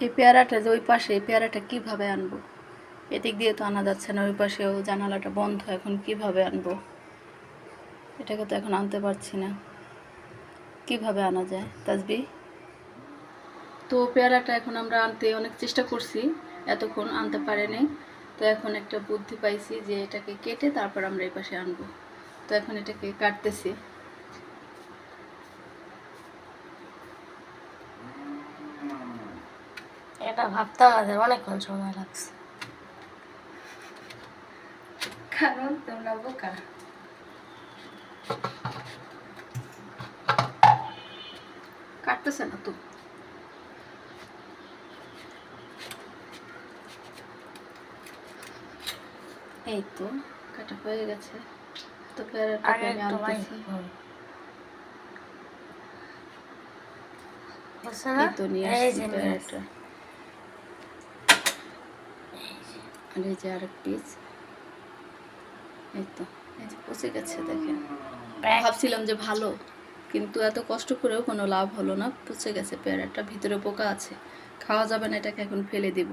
এই পেয়ারাটা যে ওই পাশে, এই পেয়ারাটা কীভাবে আনবো? এদিক দিয়ে তো আনা যাচ্ছে না, ওই পাশেও জানালাটা বন্ধ, এখন কিভাবে আনবো? এটাকে তো এখন আনতে পারছি না। কিভাবে আনা যায় তাসবি? তো পেয়ারাটা এখন আমরা আনতে অনেক চেষ্টা করছি, এতক্ষণ আনতে পারেনি। তো এখন একটা বুদ্ধি পাইছি যে এটাকে কেটে তারপর আমরা এই পাশে আনবো। তো এখন এটাকে কাটতেছি। এটা ভাবতে আমাদের অনেকক্ষণ সময় লাগছে, কারণ তোমরা বোকা। কাটতেছে না তো। এই তো কাটা হয়ে গেছে। তো পেয়ারাটাকে আমি আনতেছি। এই তো নিয়ে আসছি পেয়ারাটা। আর এই যে আরেক পিস। এই তো, এই যে পচে গেছে দেখেন। ভাবছিলাম যে ভালো, কিন্তু এত কষ্ট করেও কোনো লাভ হলো না, পচে গেছে পেয়ারাটা, ভিতরে পোকা আছে, খাওয়া যাবে না, এটাকে এখন ফেলে দিব।